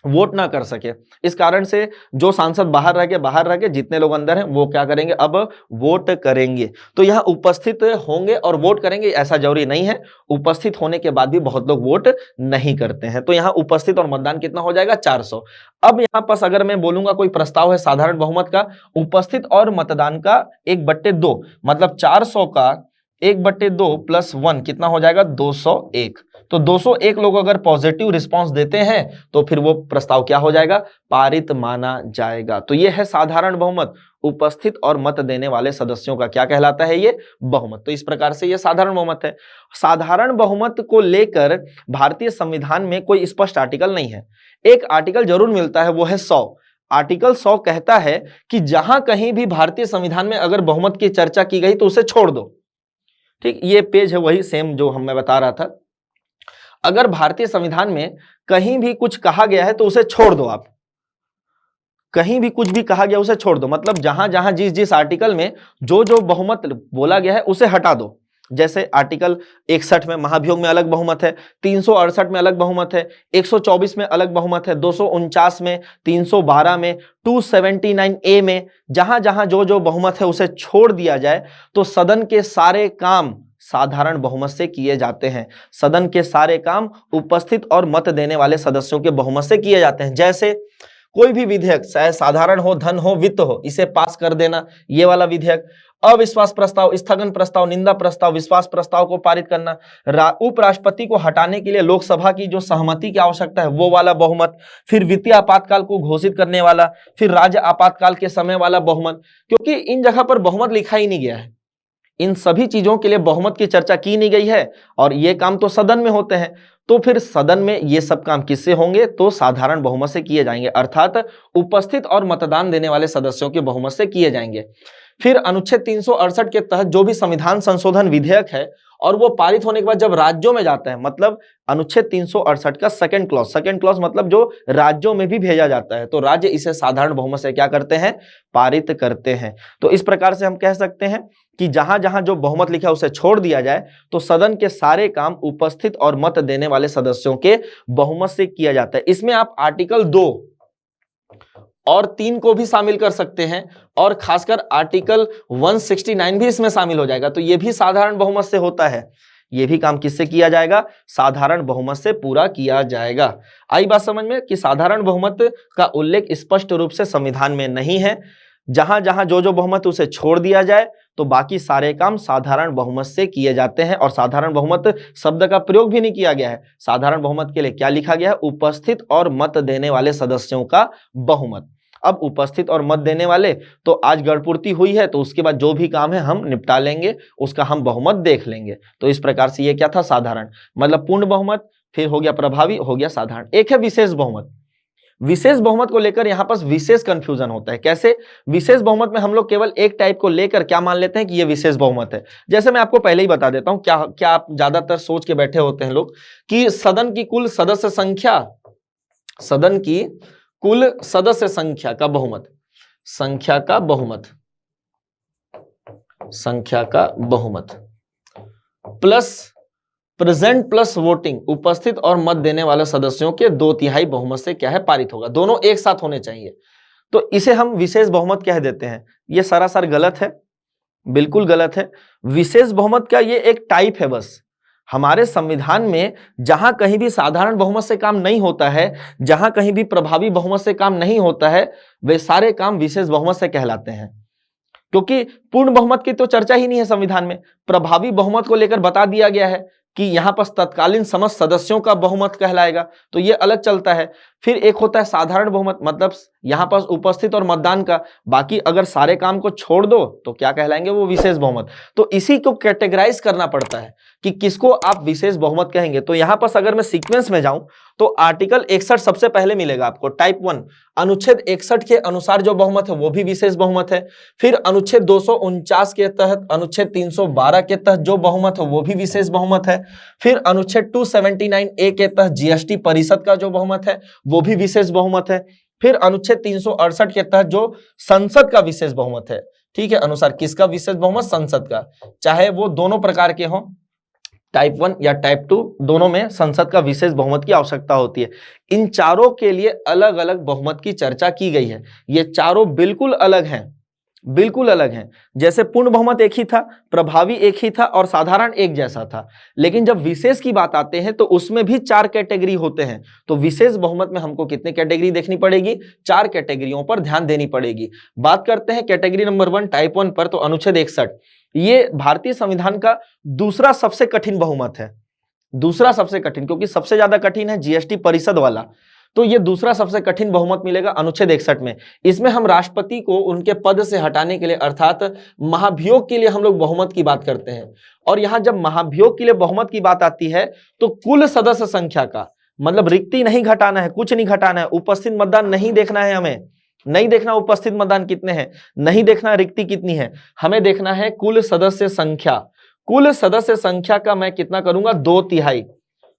S1: वोट ना कर सके। इस कारण से जो सांसद बाहर रह गए, जितने लोग अंदर हैं वो क्या करेंगे, अब वोट करेंगे। तो यहाँ उपस्थित होंगे और वोट करेंगे ऐसा जरूरी नहीं है, उपस्थित होने के बाद भी बहुत लोग वोट नहीं करते हैं। तो यहाँ उपस्थित और मतदान कितना हो जाएगा, 400। अब यहाँ पास अगर मैं बोलूंगा कोई प्रस्ताव है साधारण बहुमत का, उपस्थित और मतदान का 1/2, मतलब 400 का 1/2 प्लस 1 कितना हो जाएगा, 201। तो 201 लोग अगर पॉजिटिव रिस्पांस देते हैं तो फिर वो प्रस्ताव क्या हो जाएगा, पारित माना जाएगा। तो ये है साधारण बहुमत, उपस्थित और मत देने वाले सदस्यों का क्या कहलाता है, ये बहुमत। तो इस प्रकार से ये साधारण बहुमत है। साधारण बहुमत को लेकर भारतीय संविधान में कोई स्पष्ट आर्टिकल नहीं है। एक आर्टिकल जरूर मिलता है, वो है 100। आर्टिकल 100 कहता है कि जहां कहीं भी भारतीय संविधान में अगर बहुमत की चर्चा की गई तो उसे छोड़ दो। ठीक, ये पेज है वही सेम जो मैं बता रहा था। अगर भारतीय संविधान में कहीं भी कुछ कहा गया है तो उसे छोड़ दो आप, कहीं भी कुछ भी कहा गया उसे छोड़ दो, मतलब जहां जहां जिस जिस आर्टिकल में जो जो बहुमत बोला गया है उसे हटा दो। जैसे आर्टिकल 61 में महाभियोग में अलग बहुमत है, 368 में अलग बहुमत है, 124 में अलग बहुमत है, 249 में, 312 में, 279A में, जहां जहां जो जो बहुमत है उसे छोड़ दिया जाए तो सदन के सारे काम साधारण बहुमत से किए जाते हैं। सदन के सारे काम उपस्थित और मत देने वाले सदस्यों के बहुमत से किए जाते हैं। जैसे कोई भी विधेयक, चाहे साधारण हो, धन हो, वित्त हो, इसे पास कर देना, ये वाला विधेयक। अविश्वास प्रस्ताव, स्थगन प्रस्ताव, निंदा प्रस्ताव, विश्वास प्रस्ताव को पारित करना, उपराष्ट्रपति को हटाने के लिए लोकसभा की जो सहमति की आवश्यकता है वो वाला बहुमत, फिर वित्तीय आपातकाल को घोषित करने वाला, फिर राज्य आपातकाल के समय वाला बहुमत। क्योंकि इन जगह पर बहुमत लिखा ही नहीं गया है, इन सभी चीजों के लिए बहुमत की चर्चा की नहीं गई है और ये काम तो सदन में होते हैं। तो फिर सदन में ये सब काम किससे होंगे, तो साधारण बहुमत से किए जाएंगे, अर्थात उपस्थित और मतदान देने वाले सदस्यों के बहुमत से किए जाएंगे। फिर अनुच्छेद 368 के तहत जो भी संविधान संशोधन विधेयक है और वो पारित होने के बाद जब राज्यों में जाता है, मतलब अनुच्छेद 368 का सेकंड क्लॉज मतलब जो राज्यों में भी भेजा जाता है, तो राज्य इसे साधारण बहुमत से क्या करते हैं, पारित करते हैं। तो इस प्रकार से हम कह सकते हैं कि जहां जहां जो बहुमत लिखा है उसे छोड़ दिया जाए तो सदन के सारे काम उपस्थित और मत देने वाले सदस्यों के बहुमत से किया जाता है। इसमें आप आर्टिकल 2 और 3 को भी शामिल कर सकते हैं और खासकर आर्टिकल 169 भी इसमें शामिल हो जाएगा, तो यह भी साधारण बहुमत से होता है। यह भी काम किससे किया जाएगा, साधारण बहुमत से पूरा किया जाएगा। आई बात समझ में कि साधारण बहुमत का उल्लेख स्पष्ट रूप से संविधान में नहीं है। जहां जहां जो जो बहुमत उसे छोड़ दिया जाए तो बाकी सारे काम साधारण बहुमत से किए जाते हैं। और साधारण बहुमत शब्द का प्रयोग भी नहीं किया गया है, साधारण बहुमत के लिए क्या लिखा गया है, उपस्थित और मत देने वाले सदस्यों का बहुमत। अब उपस्थित और मत देने वाले, तो आज गढ़पूर्ति हुई है तो उसके बाद जो भी काम है हम निपटा लेंगे, उसका हम बहुमत देख लेंगे। तो इस प्रकार से ये क्या था, साधारण, मतलब पूर्ण बहुमत, फिर हो गया प्रभावी, हो गया साधारण। एक है विशेष बहुमत। विशेष बहुमत को लेकर यहां पर विशेष कंफ्यूजन होता है। कैसे, विशेष बहुमत में हम लोग केवल एक टाइप को लेकर क्या मान लेते हैं कि ये विशेष बहुमत है। जैसे मैं आपको पहले ही बता देता हूं, क्या आप ज्यादातर सोच के बैठे होते हैं लोग कि सदन की कुल सदस्य संख्या, सदन की कुल सदस्य संख्या का बहुमत, संख्या का बहुमत, संख्या का बहुमत प्लस प्रेजेंट प्लस वोटिंग, उपस्थित और मत देने वाले सदस्यों के 2/3 बहुमत से क्या है, पारित होगा। दोनों एक साथ होने चाहिए, तो इसे हम विशेष बहुमत कह देते हैं। यह सरासर गलत है, बिल्कुल गलत है। विशेष बहुमत का ये एक टाइप है बस। हमारे संविधान में जहां कहीं भी साधारण बहुमत से काम नहीं होता है, जहां कहीं भी प्रभावी बहुमत से काम नहीं होता है, वे सारे काम विशेष बहुमत से कहलाते हैं। क्योंकि पूर्ण बहुमत की तो चर्चा ही नहीं है संविधान में। प्रभावी बहुमत को लेकर बता दिया गया है कि यहां पर तत्कालीन समस्त सदस्यों का बहुमत कहलाएगा, तो ये अलग चलता है। फिर एक होता है साधारण बहुमत, मतलब यहां पर उपस्थित और मतदान का, बाकी अगर सारे काम को छोड़ दो तो क्या कहलाएंगे, वो विशेष बहुमत। तो इसी को कैटेगराइज करना पड़ता है कि किसको आप विशेष बहुमत कहेंगे। तो यहां पर अगर मैं सीक्वेंस में जाऊं तो आर्टिकल 61 सबसे पहले मिलेगा आपको, टाइप 1। अनुच्छेद 61 के अनुसार जो बहुमत है वो भी विशेष बहुमत है। फिर अनुच्छेद 249 के तहत, अनुच्छेद 312 के तहत जो बहुमत है वो भी विशेष बहुमत है। फिर अनुच्छेद 279A के तहत जीएसटी परिषद का जो बहुमत है वो भी विशेष बहुमत है। फिर अनुच्छेद 368 के तहत जो संसद का विशेष बहुमत है, ठीक है, अनुसार किसका विशेष बहुमत, संसद का, चाहे वो दोनों प्रकार के हों, टाइप 1 या टाइप 2, दोनों में संसद का विशेष बहुमत की आवश्यकता होती है। इन चारों के लिए अलग अलग बहुमत की चर्चा की गई है। ये चारों बिल्कुल अलग हैं, बिल्कुल अलग हैं। जैसे पूर्ण बहुमत एक ही था, प्रभावी एक ही था और साधारण एक जैसा था, लेकिन जब विशेष की बात आते हैं तो उसमें भी 4 कैटेगरी होते हैं। तो विशेष बहुमत में हमको कितने कैटेगरी देखनी पड़ेगी, 4 कैटेगरियों पर ध्यान देनी पड़ेगी। बात करते हैं कैटेगरी नंबर 1 टाइप 1 पर, तो अनुच्छेद 61 ये भारतीय संविधान का दूसरा सबसे कठिन बहुमत है, दूसरा सबसे कठिन, क्योंकि सबसे ज्यादा कठिन है जीएसटी परिषद वाला। तो ये दूसरा सबसे कठिन बहुमत मिलेगा अनुच्छेद 61 में। इसमें हम राष्ट्रपति को उनके पद से हटाने के लिए, अर्थात महाभियोग के लिए हम लोग बहुमत की बात करते हैं। और यहां जब महाभियोग के लिए बहुमत की बात आती है तो कुल सदस्य संख्या का, मतलब रिक्ति नहीं घटाना है, कुछ नहीं घटाना है, उपस्थित मतदान नहीं देखना है, हमें नहीं देखना उपस्थित मतदान कितने हैं, नहीं देखना रिक्ति कितनी है, हमें देखना है कुल सदस्य संख्या। कुल सदस्य संख्या का मैं कितना करूंगा, 2/3।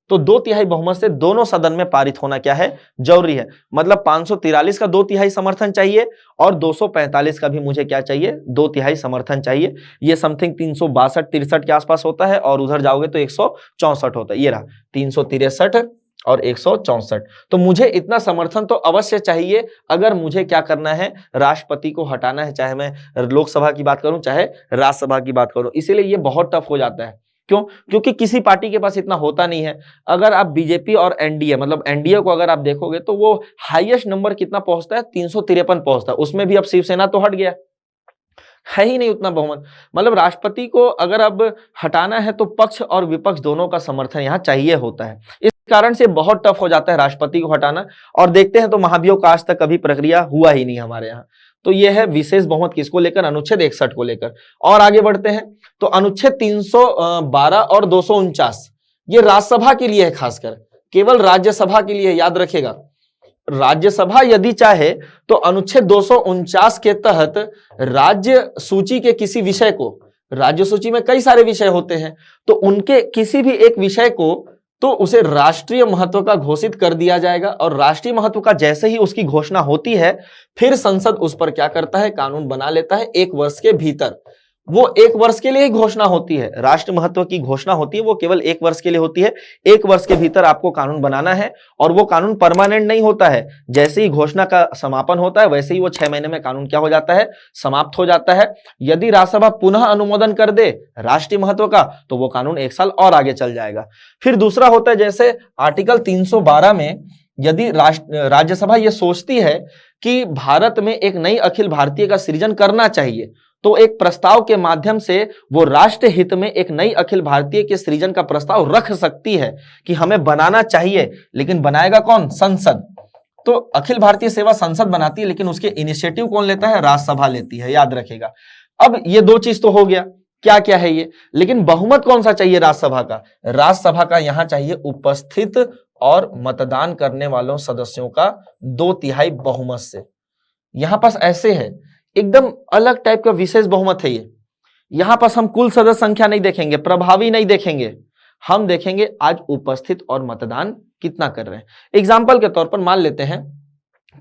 S1: तो 2/3 बहुमत से दोनों सदन में पारित होना क्या है, जरूरी है। मतलब 543 का 2/3 समर्थन चाहिए और 245 का भी मुझे क्या चाहिए, 2/3 समर्थन चाहिए। ये समथिंग 362-63 के आसपास होता है, और उधर जाओगे तो 164 होता है। ये रहा 363 और 164। तो मुझे इतना समर्थन तो अवश्य चाहिए अगर मुझे क्या करना है, राष्ट्रपति को हटाना है, चाहे मैं लोकसभा की बात करूं चाहे राज्यसभा की बात करूं। इसीलिए ये बहुत टफ हो जाता है। क्यों? क्योंकि किसी पार्टी के पास इतना होता नहीं है। अगर आप बीजेपी और एनडीए, मतलब एनडीए को अगर आप देखोगे तो वो हाईएस्ट नंबर कितना पहुंचता है, 353 पहुंचता है। उसमें भी अब शिवसेना तो हट गया, है ही नहीं उतना बहुमत। मतलब राष्ट्रपति को अगर अब हटाना है तो पक्ष और विपक्ष दोनों का समर्थन यहाँ चाहिए होता है। इस कारण से बहुत टफ हो जाता है राष्ट्रपति को हटाना। और देखते हैं तो महाभियोग का आज तक कभी प्रक्रिया हुआ ही नहीं हमारे यहाँ। तो यह है विशेष बहुमत किसको लेकर, अनुच्छेद 61 को लेकर। और आगे बढ़ते हैं तो अनुच्छेद 312 और 249 ये राज्यसभा के लिए है, खासकर केवल राज्यसभा के लिए, याद रखेगा। राज्यसभा यदि चाहे तो अनुच्छेद 249 के तहत राज्य सूची के किसी विषय को, राज्य सूची में कई सारे विषय होते हैं, तो उनके किसी भी एक विषय को तो उसे राष्ट्रीय महत्व का घोषित कर दिया जाएगा। और राष्ट्रीय महत्व का जैसे ही उसकी घोषणा होती है, फिर संसद उस पर क्या करता है, कानून बना लेता है 1 वर्ष के भीतर। वो 1 वर्ष के लिए ही घोषणा होती है, राष्ट्र महत्व की घोषणा होती है, वो केवल 1 वर्ष के लिए होती है। 1 वर्ष के भीतर आपको कानून बनाना है, और वो कानून परमानेंट नहीं होता है। जैसे ही घोषणा का समापन होता है वैसे ही वो 6 महीने में कानून क्या हो जाता है, समाप्त हो जाता है। यदि राज्यसभा पुनः अनुमोदन कर दे राष्ट्रीय महत्व का, तो वो कानून 1 साल और आगे चल जाएगा। फिर दूसरा होता है, जैसे आर्टिकल 312 में यदि राज्यसभा ये सोचती है कि भारत में एक नई अखिल भारतीय का सृजन करना चाहिए, तो एक प्रस्ताव के माध्यम से वो राष्ट्र हित में एक नई अखिल भारतीय के सृजन का प्रस्ताव रख सकती है कि हमें बनाना चाहिए। लेकिन बनाएगा कौन, संसद। तो अखिल भारतीय सेवा संसद बनाती है, लेकिन उसके इनिशिएटिव कौन लेता है, राज्यसभा लेती है, याद रखेगा। अब ये 2 चीज तो हो गया, क्या क्या है ये, लेकिन बहुमत कौन सा चाहिए राज्यसभा का, राज्यसभा का यहां चाहिए उपस्थित और मतदान करने वालों सदस्यों का 2/3 बहुमत से। यहां पास ऐसे है, एकदम अलग टाइप का विशेष बहुमत है ये। यहां पास हम कुल सदस्य संख्या नहीं देखेंगे, प्रभावी नहीं देखेंगे, हम देखेंगे आज उपस्थित और मतदान कितना कर रहे हैं। एग्जाम्पल के तौर पर मान लेते हैं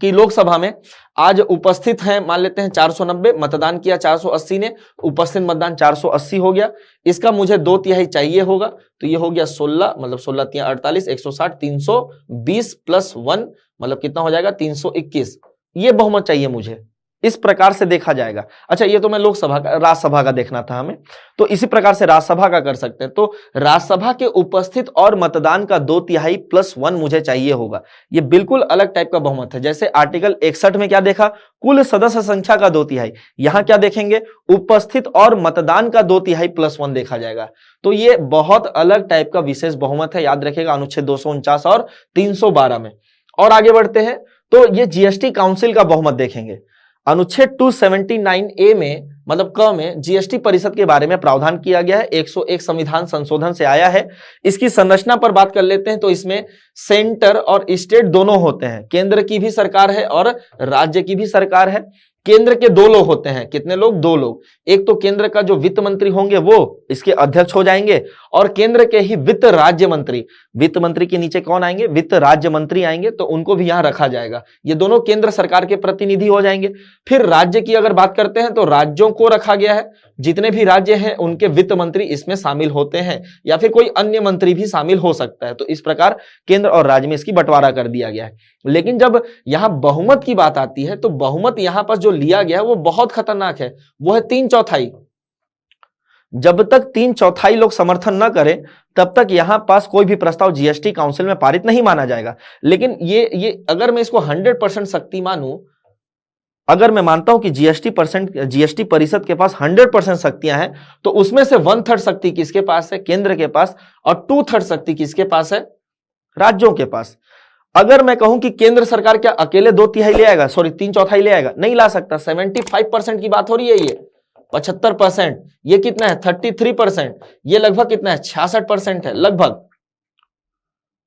S1: कि लोकसभा में आज उपस्थित हैं, मान लेते हैं 490, मतदान किया 480 ने, उपस्थित मतदान 480 हो गया। इसका मुझे 2/3 चाहिए होगा, तो ये हो गया 16, मतलब 16 3 48, 160, 320 + 1 मतलब कितना हो जाएगा, 321। ये बहुमत चाहिए मुझे, इस प्रकार से देखा जाएगा। अच्छा, ये तो मैं लोकसभा का, राज्यसभा का देखना था हमें, तो इसी प्रकार से राज्यसभा का कर सकते हैं। तो राज्यसभा के उपस्थित और मतदान का 2/3 + 1 मुझे चाहिए होगा। ये बिल्कुल अलग टाइप का बहुमत है। जैसे आर्टिकल 61 में क्या देखा, कुल सदस्य संख्या का 2/3, यहां क्या देखेंगे, उपस्थित और मतदान का 2/3 + 1 देखा जाएगा। तो ये बहुत अलग टाइप का विशेष बहुमत है, याद रखेगा, अनुच्छेद 249 और 312 में। और आगे बढ़ते हैं तो ये जीएसटी काउंसिल का बहुमत देखेंगे। अनुच्छेद 279A में मतलब क में जीएसटी परिषद के बारे में प्रावधान किया गया है, 101 संविधान संशोधन से आया है। इसकी संरचना पर बात कर लेते हैं तो इसमें सेंटर और स्टेट दोनों होते हैं, केंद्र की भी सरकार है और राज्य की भी सरकार है। केंद्र के दो लोग होते हैं, कितने लोग? दो लोग। एक तो केंद्र का जो वित्त मंत्री होंगे वो इसके अध्यक्ष हो जाएंगे और केंद्र के ही वित्त राज्य मंत्री, वित्त मंत्री के नीचे कौन आएंगे? वित्त राज्य मंत्री आएंगे, तो उनको भी यहां रखा जाएगा। ये दोनों केंद्र सरकार के प्रतिनिधि हो जाएंगे। फिर राज्य की अगर बात करते हैं तो राज्यों को रखा गया है, जितने भी राज्य हैं उनके वित्त मंत्री इसमें शामिल होते हैं या फिर कोई अन्य मंत्री भी शामिल हो सकता है। तो इस प्रकार केंद्र और राज्य में इसकी बंटवारा कर दिया गया है। लेकिन जब यहां बहुमत की बात आती है तो बहुमत यहां पर जो लिया गया है वो बहुत खतरनाक है, वो है 3/4। जब तक 3/4 लोग समर्थन न करें तब तक यहां पास कोई भी प्रस्ताव जीएसटी काउंसिल में पारित नहीं माना जाएगा। लेकिन ये अगर मैं इसको 100% शक्ति मानूं, अगर मैं मानता हूं कि जीएसटी परिषद के पास 100% शक्तियां हैं, तो उसमें से 1/3 शक्ति किसके पास है? केंद्र के पास। और 2/3 शक्ति किसके पास है? राज्यों के पास। अगर मैं कहूं कि केंद्र सरकार क्या अकेले 2/3 ले आएगा, सॉरी 3/4 ले आएगा? नहीं ला सकता। 75% की बात हो रही है, ये 75%, ये कितना है? 33%, ये लगभग कितना है? 66% है लगभग।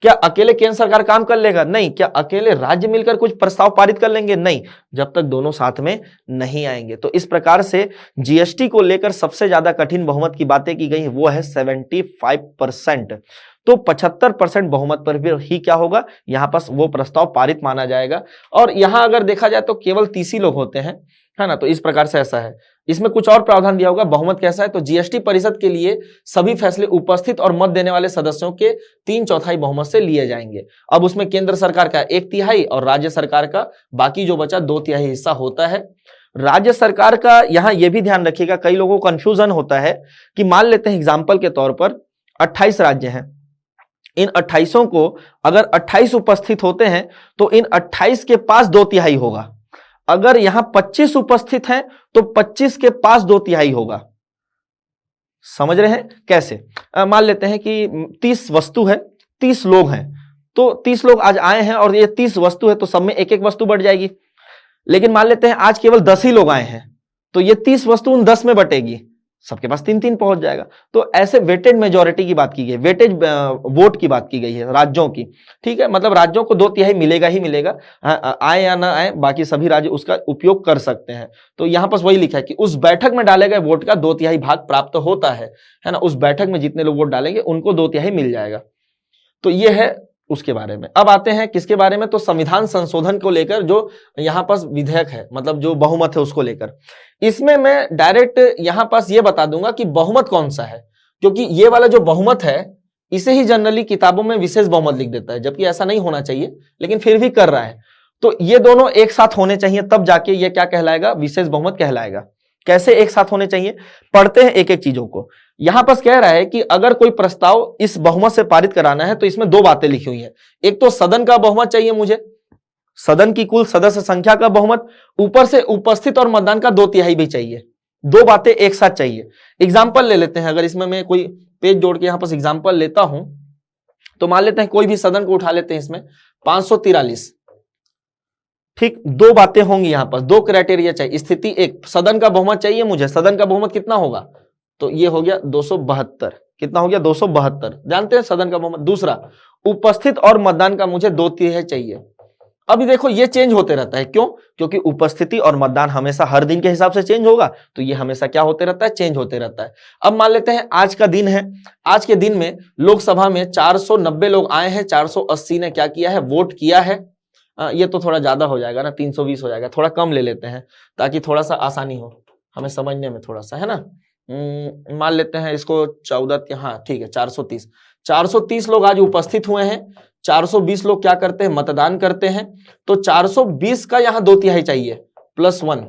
S1: क्या अकेले केंद्र सरकार काम कर लेगा? नहीं। क्या अकेले राज्य मिलकर कुछ प्रस्ताव पारित कर लेंगे? नहीं, जब तक दोनों साथ में नहीं आएंगे। तो इस प्रकार से जीएसटी को लेकर सबसे ज्यादा कठिन बहुमत की बातें की गई, वो है 75%। तो 75% बहुमत पर भी ही क्या होगा? यहां पर वो प्रस्ताव पारित माना जाएगा। और यहां अगर देखा जाए तो केवल 30 ही लोग होते हैं, है ना। तो इस प्रकार से ऐसा है। इसमें कुछ और प्रावधान दिया होगा। बहुमत कैसा है? तो जीएसटी परिषद के लिए सभी फैसले उपस्थित और मत देने वाले सदस्यों के 3/4 बहुमत से लिए जाएंगे। अब उसमें केंद्र सरकार का 1/3 और राज्य सरकार का बाकी जो बचा 2/3 हिस्सा होता है। राज्य सरकार का यहां यह भी ध्यान रखिएगा, कई लोगों को कंफ्यूजन होता है कि मान लेते हैं एग्जाम्पल के तौर पर 28 राज्य हैं, इन 28 को अगर 28 उपस्थित होते हैं तो इन 28 के पास 2/3 होगा। अगर यहां 25 उपस्थित हैं तो 25 के पास 2/3 होगा। समझ रहे हैं कैसे? मान लेते हैं कि 30 वस्तु है, 30 लोग हैं, तो 30 लोग आज आए हैं और ये 30 वस्तु है तो सब में एक एक वस्तु बढ़ जाएगी। लेकिन मान लेते हैं आज केवल 10 ही लोग आए हैं, तो ये 30 वस्तु उन 10 में बटेगी, सबके पास 3-3 पहुंच जाएगा। तो ऐसे वेटेड मेजॉरिटी की बात की गई, वेटेज वोट की बात की गई है राज्यों की। ठीक है, मतलब राज्यों को 2/3 मिलेगा ही मिलेगा, आए या ना आए, बाकी सभी राज्य उसका उपयोग कर सकते हैं। तो यहां पर वही लिखा है कि उस बैठक में डाले गए वोट का 2/3 भाग प्राप्त होता है ना। उस बैठक में जितने लोग वोट डालेंगे उनको 2/3 मिल जाएगा। तो ये है उसके बारे में। अब आते हैं किसके बारे में? तो संविधान संशोधन को लेकर जो यहां पास विधेयक है, मतलब जो बहुमत है उसको लेकर। इसमें मैं डायरेक्ट यहां पास ये बता दूंगा कि बहुमत कौन सा है, क्योंकि ये वाला जो बहुमत है इसे ही जनरली किताबों में विशेष बहुमत लिख देता है, जबकि ऐसा नहीं होना चाहिए, लेकिन फिर भी कर रहा है। तो ये दोनों एक साथ होने चाहिए, तब जाके ये क्या कहलाएगा? विशेष बहुमत कहलाएगा। कैसे एक साथ होने चाहिए? पढ़ते हैं एक एक चीजों को। यहां पर कह रहा है कि अगर कोई प्रस्ताव इस बहुमत से पारित कराना है तो इसमें 2 बातें लिखी हुई है। एक तो सदन का बहुमत चाहिए मुझे, सदन की कुल सदस्य संख्या का बहुमत, ऊपर से उपस्थित और मतदान का 2/3 भी चाहिए। 2 बातें एक साथ चाहिए। एग्जाम्पल ले लेते हैं, अगर इसमें मैं कोई पेज जोड़ के यहां पर एग्जाम्पल लेता हूं तो मान लेते हैं कोई भी सदन को उठा लेते हैं, इसमें 543। ठीक, 2 बातें होंगी यहां पर, 2 क्राइटेरिया चाहिए। स्थिति 1, सदन का बहुमत चाहिए मुझे। सदन का बहुमत कितना होगा? तो ये हो गया 272। कितना हो गया? 272। जानते हैं सदन का बहुमत। दूसरा, उपस्थित और मतदान का मुझे 2/3 चाहिए। अभी देखो ये चेंज होते रहता है, क्यों? क्योंकि उपस्थिति और मतदान हमेशा हर दिन के हिसाब से चेंज होगा, तो ये हमेशा क्या होते रहता है? चेंज होते रहता है। अब मान लेते हैं आज का दिन है, आज के दिन में लोकसभा में 490 लोग आए हैं, 480 ने क्या किया है? वोट किया है। ये तो थोड़ा ज्यादा हो जाएगा ना, 320 हो जाएगा, थोड़ा कम ले लेते हैं ताकि थोड़ा सा आसानी हो हमें समझने में, थोड़ा सा, है ना। मान लेते हैं इसको 14, हाँ ठीक है, 430 लोग आज उपस्थित हुए हैं। 420 लोग क्या करते हैं? मतदान करते हैं। तो 420 का यहाँ 2/3 चाहिए, +1,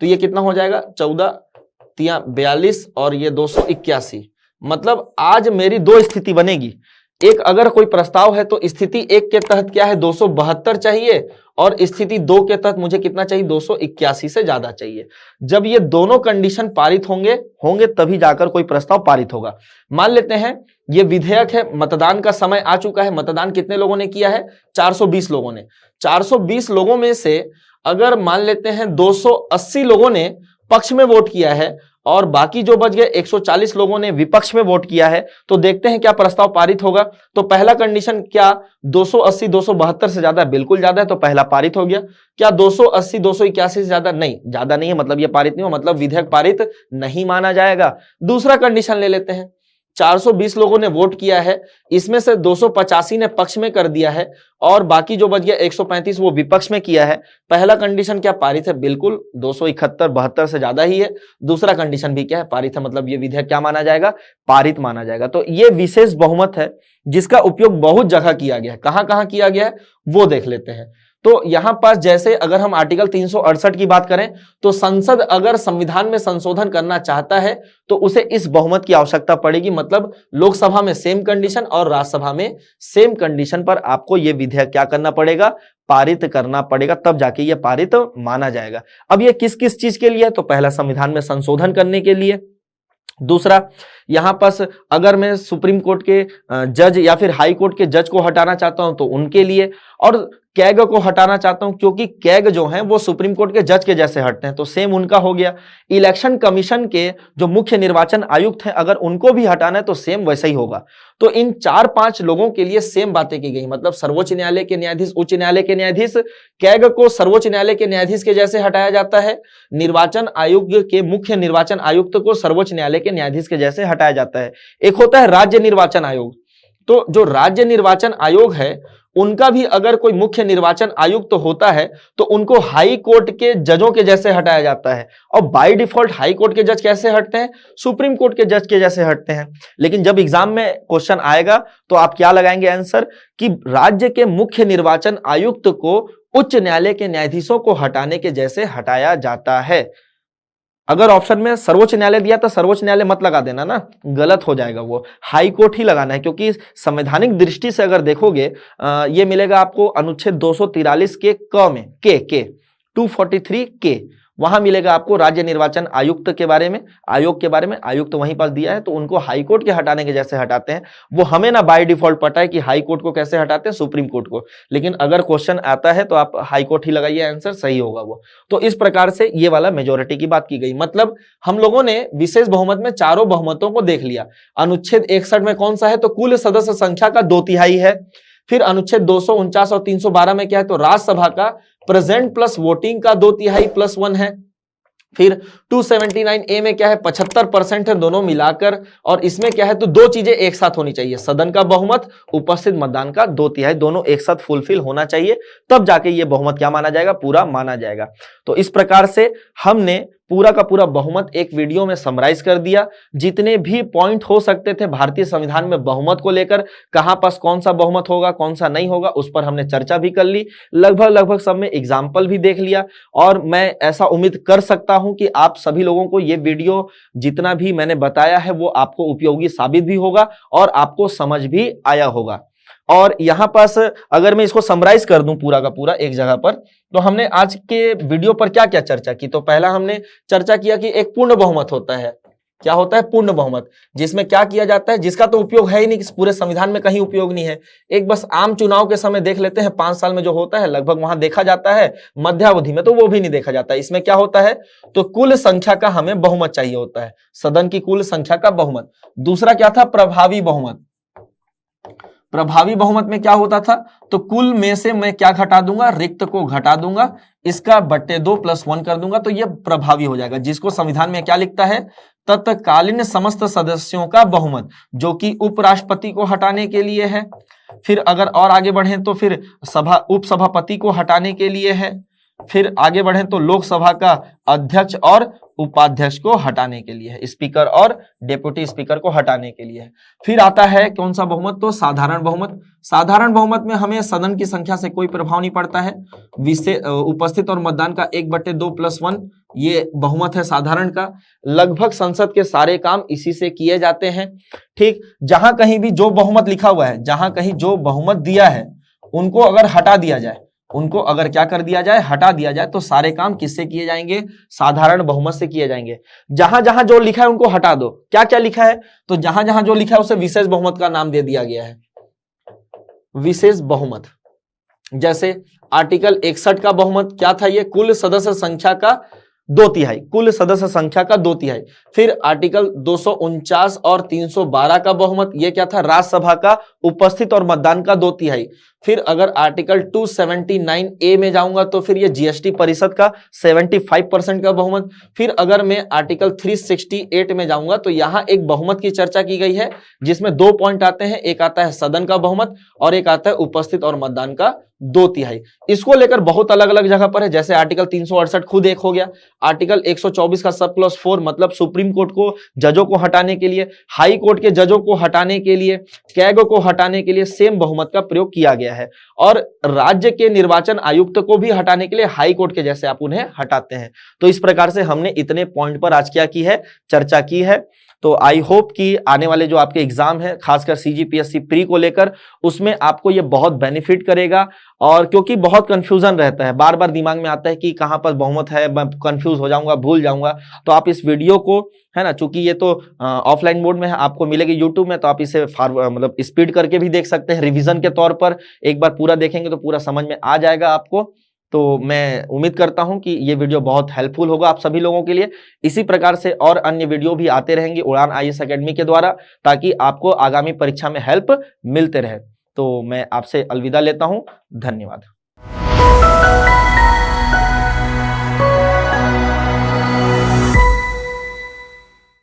S1: तो ये कितना हो जाएगा? 14×3 42 और ये 281। मतलब आज मेरी 2 स्थिति बनेगी। एक अगर कोई प्रस्ताव है तो स्थिति 1 के तहत क्या है 272 चाहिए, और स्थिति 2 के तहत मुझे कितना चाहिए 281 से ज्यादा चाहिए। जब ये दोनों कंडीशन पारित होंगे तभी जाकर कोई प्रस्ताव पारित होगा। मान लेते हैं ये विधेयक है, मतदान का समय आ चुका है, मतदान कितने लोगों ने किया है 420 लोगों ने। 420 लोगों में से अगर मान लेते हैं 280 लोगों ने पक्ष में वोट किया है और बाकी जो बच गए 140 लोगों ने विपक्ष में वोट किया है, तो देखते हैं क्या प्रस्ताव पारित होगा। तो पहला कंडीशन क्या 280 272 से ज्यादा, बिल्कुल ज्यादा है, तो पहला पारित हो गया। क्या 280 281 से ज्यादा, नहीं ज्यादा नहीं है, मतलब ये पारित नहीं हो, मतलब विधेयक पारित नहीं माना जाएगा। दूसरा कंडीशन ले लेते हैं, 420 लोगों ने वोट किया है, इसमें से 285 ने पक्ष में कर दिया है और बाकी जो बच गया 135 वो विपक्ष में किया है। पहला कंडीशन क्या पारित है, बिल्कुल 271 72 से ज्यादा ही है। दूसरा कंडीशन भी क्या है पारित है, मतलब ये विधेयक क्या माना जाएगा, पारित माना जाएगा। तो ये विशेष बहुमत है जिसका उपयोग बहुत जगह किया गया है। कहां कहां किया गया है वो देख लेते हैं। तो यहां पास जैसे अगर हम आर्टिकल 368 की बात करें तो संसद अगर संविधान में संशोधन करना चाहता है तो उसे इस बहुमत की आवश्यकता पड़ेगी, मतलब लोकसभा में सेम कंडीशन और राज्यसभा में सेम कंडीशन पर आपको यह विधेयक क्या करना पड़ेगा, पारित करना पड़ेगा, तब जाके यह पारित माना जाएगा। अब यह किस किस चीज के लिए है, तो पहला संविधान में संशोधन करने के लिए, दूसरा यहां पास अगर मैं सुप्रीम कोर्ट के जज या फिर हाई कोर्ट के जज को हटाना चाहता हूं तो उनके लिए, और कैग को हटाना चाहता हूं क्योंकि कैग जो हैं वो सुप्रीम कोर्ट के जज के जैसे हटते हैं, तो सेम उनका हो गया। इलेक्शन कमीशन के जो मुख्य निर्वाचन आयुक्त हैं अगर उनको भी हटाना है तो सेम वैसा ही होगा। तो इन 4-5 लोगों के लिए सेम बातें की गई, मतलब सर्वोच्च न्यायालय के न्यायाधीश, उच्च न्यायालय के न्यायाधीश, कैग को सर्वोच्च न्यायालय के न्यायाधीश के जैसे हटाया जाता है, निर्वाचन आयोग के मुख्य निर्वाचन आयुक्त को सर्वोच्च न्यायालय के न्यायाधीश के जैसे हटाया जाता है। एक होता है राज्य निर्वाचन आयोग, तो जो राज्य निर्वाचन आयोग है उनका भी अगर कोई मुख्य निर्वाचन आयुक्त तो होता है तो उनको हाई कोर्ट के जजों के जैसे हटाया जाता है। और बाय डिफॉल्ट हाई कोर्ट के जज कैसे हटते हैं, सुप्रीम कोर्ट के जज के जैसे हटते हैं। लेकिन जब एग्जाम में क्वेश्चन आएगा तो आप क्या लगाएंगे आंसर, कि राज्य के मुख्य निर्वाचन आयुक्त को उच्च न्यायालय के न्यायाधीशों को हटाने के जैसे हटाया जाता है। अगर ऑप्शन में सर्वोच्च न्यायालय दिया तो सर्वोच्च न्यायालय मत लगा देना ना, गलत हो जाएगा, वो हाई कोर्ट ही लगाना है। क्योंकि संवैधानिक दृष्टि से अगर देखोगे ये मिलेगा आपको अनुच्छेद 243 के क में, के 243 के, वहां मिलेगा आपको राज्य निर्वाचन आयुक्त के बारे में, आयोग के बारे में, आयुक्त वहीं पास दिया है, तो उनको हाई कोर्ट के हटाने के जैसे हटाते हैं। वो हमें ना बाय डिफॉल्ट पता है कि हाई कोर्ट को कैसे हटाते हैं, सुप्रीम कोर्ट को, लेकिन अगर क्वेश्चन आता है तो आप हाई कोर्ट ही लगाइए, आंसर सही होगा वो। तो इस प्रकार से ये वाला मेजोरिटी की बात की गई, मतलब हम लोगों ने विशेष बहुमत में चारों बहुमतों को देख लिया। अनुच्छेद 61 में कौन सा है, तो कुल सदस्य संख्या का 2/3 है। फिर अनुच्छेद 249 और 312 में क्या है, तो राज्यसभा का प्रेजेंट प्लस वोटिंग का 2/3 + 1 है। फिर 279A में क्या है, 75% है दोनों मिलाकर, और इसमें क्या है, तो दो चीजें एक साथ होनी चाहिए, सदन का बहुमत, उपस्थित मतदान का 2/3, दोनों एक साथ फुलफिल होना चाहिए, तब जाके ये बहुमत क्या माना जाएगा, पूरा माना जाएगा। तो इस प्रकार से हमने पूरा का पूरा बहुमत एक वीडियो में समराइज कर दिया। जितने भी पॉइंट हो सकते थे भारतीय संविधान में बहुमत को लेकर, कहां पास कौन सा बहुमत होगा कौन सा नहीं होगा, उस पर हमने चर्चा भी कर ली, लगभग सब में एग्जाम्पल भी देख लिया। और मैं ऐसा उम्मीद कर सकता हूं कि आप सभी लोगों को ये वीडियो जितना भी मैंने बताया है वो आपको उपयोगी साबित भी होगा और आपको समझ भी आया होगा। और यहां पास अगर मैं इसको समराइज कर दूं पूरा का पूरा एक जगह पर, तो हमने आज के वीडियो पर क्या क्या चर्चा की। तो पहला हमने चर्चा किया कि एक पूर्ण बहुमत होता है। क्या होता है, पूर्ण बहुमत, जिसमें क्या किया जाता है, जिसका तो उपयोग है ही नहीं, पूरे संविधान में कहीं उपयोग नहीं है, एक बस आम चुनाव के समय देख लेते हैं, 5 साल में जो होता है लगभग वहां देखा जाता है, मध्यावधि में तो वो भी नहीं देखा जाता है। इसमें क्या होता है, तो कुल संख्या का हमें बहुमत चाहिए होता है, सदन की कुल संख्या का बहुमत। दूसरा क्या था, प्रभावी बहुमत। प्रभावी बहुमत में क्या होता था, तो कुल में से मैं क्या घटा दूंगा, रिक्त को घटा दूंगा, इसका बट्टे 2 + 1 कर दूंगा, तो यह प्रभावी हो जाएगा, जिसको संविधान में क्या लिखता है, तत्कालीन समस्त सदस्यों का बहुमत, जो कि उपराष्ट्रपति को हटाने के लिए है। फिर अगर और आगे बढ़े तो फिर उपसभापति को हटाने के लिए है। फिर आगे बढ़े तो लोकसभा का अध्यक्ष और उपाध्यक्ष को हटाने के लिए है, स्पीकर और डेप्यूटी स्पीकर को हटाने के लिए है। फिर आता है कौन सा बहुमत, तो साधारण बहुमत। साधारण बहुमत में हमें सदन की संख्या से कोई प्रभाव नहीं पड़ता है, उपस्थित और मतदान का 1/2+1 ये बहुमत है साधारण का। लगभग संसद के सारे काम इसी से किए जाते हैं। ठीक, जहां कहीं भी जो बहुमत लिखा हुआ है, जहां कहीं जो बहुमत दिया है उनको अगर हटा दिया जाए, उनको अगर क्या कर दिया जाए, हटा दिया जाए, तो सारे काम किससे किए जाएंगे, साधारण बहुमत से किए जाएंगे। जहां जहां जो लिखा है उनको हटा दो। क्या क्या लिखा है, तो जहां जहां जो लिखा है उसे विशेष बहुमत का नाम दे दिया गया है, विशेष बहुमत। जैसे आर्टिकल 61 का बहुमत क्या था, ये कुल सदस्य संख्या का 2/3, कुल सदस्य संख्या का 2/3। फिर आर्टिकल 249 और 312 का बहुमत, ये क्या था, राज्यसभा का उपस्थित और मतदान का 2/3। फिर अगर आर्टिकल 279A में जाऊंगा तो फिर ये जीएसटी परिषद का 75% का बहुमत। फिर अगर मैं आर्टिकल 368 में जाऊंगा तो यहां एक बहुमत की चर्चा की गई है जिसमें 2 पॉइंट आते हैं, एक आता है सदन का बहुमत और एक आता है उपस्थित और मतदान का 2/3। इसको लेकर बहुत अलग अलग जगह पर है, जैसे आर्टिकल 368 खुद एक हो गया, आर्टिकल 124 का सब क्लॉज 4 मतलब सुप्रीम कोर्ट को जजों को हटाने के लिए, हाई कोर्ट के जजों को हटाने के लिए, कैग को हटाने के लिए सेम बहुमत का प्रयोग किया गया है। और राज्य के निर्वाचन आयुक्त को भी हटाने के लिए हाई कोर्ट के जैसे आप उन्हें हटाते हैं। तो इस प्रकार से हमने इतने पॉइंट पर आज क्या की है, चर्चा की है। तो आई होप कि आने वाले जो आपके एग्जाम है, खासकर सीजीपीएससी प्री को लेकर, उसमें आपको ये बहुत बेनिफिट करेगा। और क्योंकि बहुत कंफ्यूजन रहता है, बार बार दिमाग में आता है कि कहां पर बहुमत है, मैं कंफ्यूज हो जाऊंगा, भूल जाऊंगा। तो आप इस वीडियो को, है ना, चूंकि ये तो ऑफलाइन मोड में है, आपको मिलेगी यूट्यूब में, तो आप इसे मतलब स्पीड करके भी देख सकते हैं। रिवीजन के तौर पर एक बार पूरा देखेंगे तो पूरा समझ में आ जाएगा आपको। तो मैं उम्मीद करता हूं कि ये वीडियो बहुत हेल्पफुल होगा आप सभी लोगों के लिए। इसी प्रकार से और अन्य वीडियो भी आते रहेंगे उड़ान आईएएस एकेडमी के द्वारा, ताकि आपको आगामी परीक्षा में हेल्प मिलते रहे। तो मैं आपसे अलविदा लेता हूं, धन्यवाद।